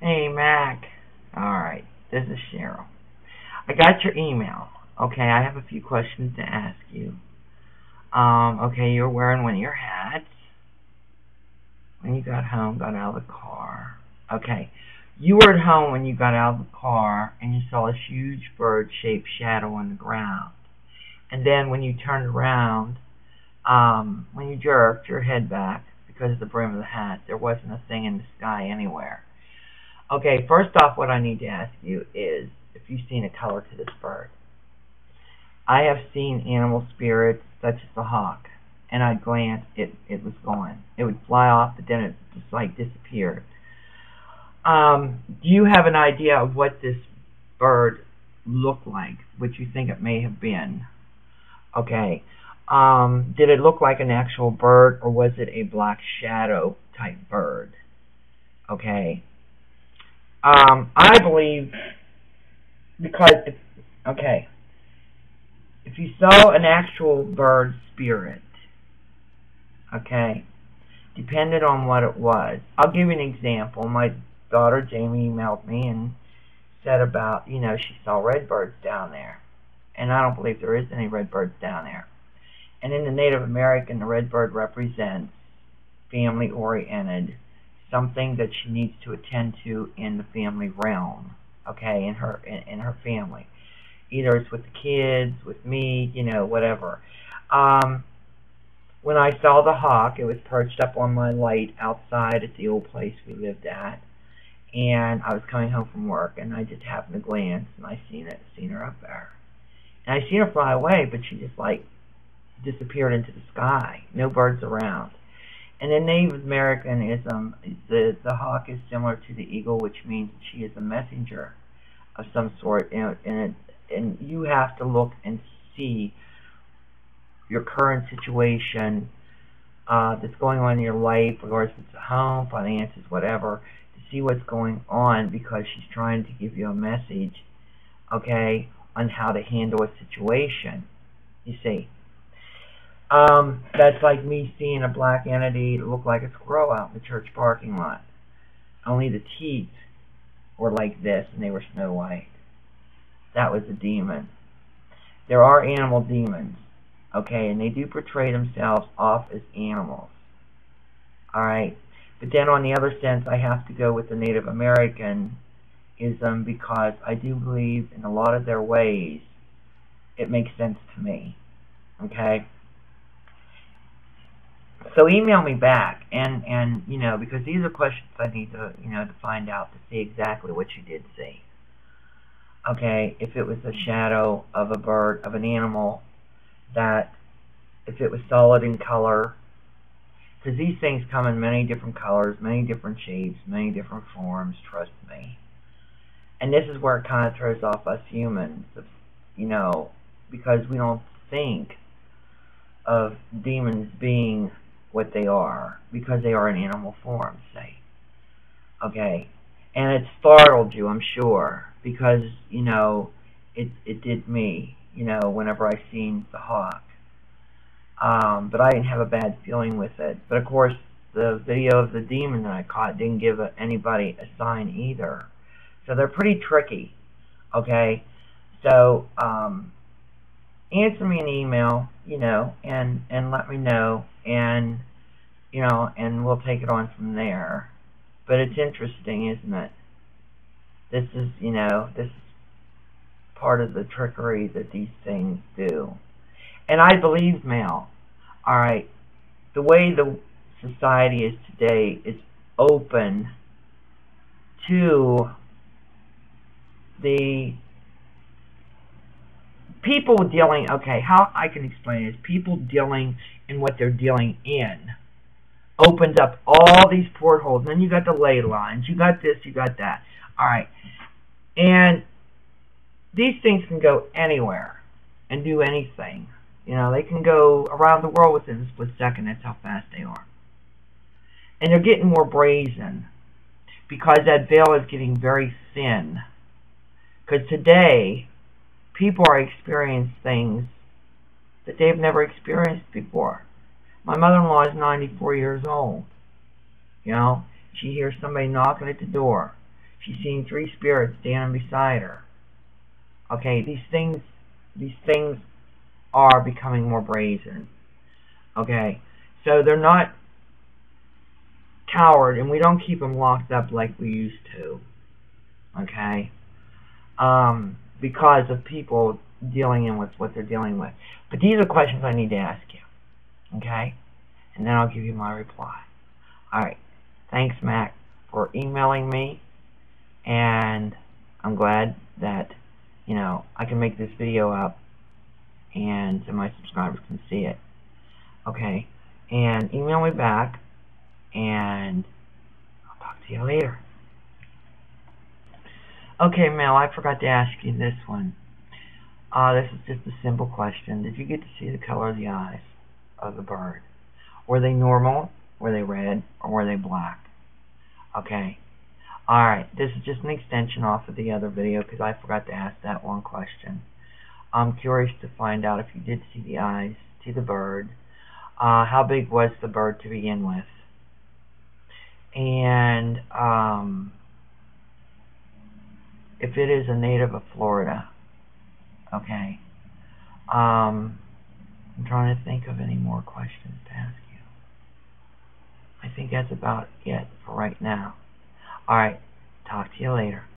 Hey, Mac. Alright, this is Cheryl. I got your email. Okay, I have a few questions to ask you. Okay, you're wearing one of your hats when you got home, got out of the car. Okay, you were at home when you got out of the car and you saw a huge bird-shaped shadow on the ground. And then when you turned around, when you jerked your head back because of the brim of the hat, there wasn't a thing in the sky anywhere. Okay, first off, what I need to ask you is if you've seen a color to this bird. I have seen animal spirits such as the hawk, and I'd glance, it was gone. It would fly off, but then it just like disappeared. Do you have an idea of what this bird looked like, what you think it may have been? Okay. Did it look like an actual bird, or was it a black shadow type bird? Okay. I believe because if you saw an actual bird spirit, okay, depended on what it was. I'll give you an example. My daughter Jamie emailed me and said about, she saw redbirds down there. And I don't believe there is any redbirds down there. And in the Native American, the redbird represents family-oriented, something that she needs to attend to in the family realm, okay, in her family. Either it's with the kids, with me, whatever. When I saw the hawk, it was perched up on my light outside at the old place we lived at, and I was coming home from work, and I just happened to glance, and I seen her up there. And I seen her fly away, but she just disappeared into the sky. No birds around. And in Native Americanism, the hawk is similar to the eagle, which means she is a messenger of some sort. And you have to look and see your current situation that's going on in your life, or if it's at home, finances, whatever, to see what's going on, because she's trying to give you a message, okay, on how to handle a situation, you see. That's like me seeing a black entity that looked like a squirrel out in the church parking lot. Only the teeth were like this, and they were snow white. That was a demon. There are animal demons, okay, and they do portray themselves off as animals. Alright? But then on the other sense, I have to go with the Native Americanism, because I do believe in a lot of their ways. It makes sense to me. Okay? So email me back, and because these are questions I need to, to find out, to see exactly what you did see. Okay, if it was a shadow of a bird, of an animal, that, if it was solid in color, because these things come in many different colors, many different shapes, many different forms, trust me. And this is where it kind of throws off us humans, because we don't think of demons being what they are, because they are in animal form, say. Okay? And it startled you, I'm sure, because, it did me, whenever I seen the hawk. But I didn't have a bad feeling with it. But of course, the video of the demon that I caught didn't give anybody a sign either. So they're pretty tricky, okay? So, answer me an email, and let me know, and, and we'll take it on from there. But it's interesting, isn't it? This is, this is part of the trickery that these things do. And I believe, Mel, alright, the way the society is today is open to the people dealing, how I can explain it is people dealing in what they're dealing in opens up all these portholes. And then you got the ley lines, you got this, you got that. Alright. And these things can go anywhere and do anything. They can go around the world within a split second. That's how fast they are. And they're getting more brazen, because that veil is getting very thin. Because today, people are experiencing things that they've never experienced before. My mother-in-law is 94 years old. She hears somebody knocking at the door. She's seen 3 spirits standing beside her. Okay, these things are becoming more brazen. Okay, so they're not coward, and we don't keep them locked up like we used to. Okay, because of people dealing with what they're dealing with. But these are questions I need to ask you. Okay, and then I'll give you my reply. Alright, thanks Mac for emailing me, and I'm glad that, you know, I can make this video up and so my subscribers can see it. Okay, and email me back, and I'll talk to you later. Okay, Mel, I forgot to ask you this one. This is just a simple question. Did you get to see the color of the eyes of the bird? Were they normal? Were they red? Or were they black? Okay. Alright, this is just an extension off of the other video because I forgot to ask that one question. I'm curious to find out if you did see the eyes to the bird. How big was the bird to begin with? And if it is a native of Florida. Okay. I'm trying to think of any more questions to ask you. I think that's about it for right now. Alright, talk to you later.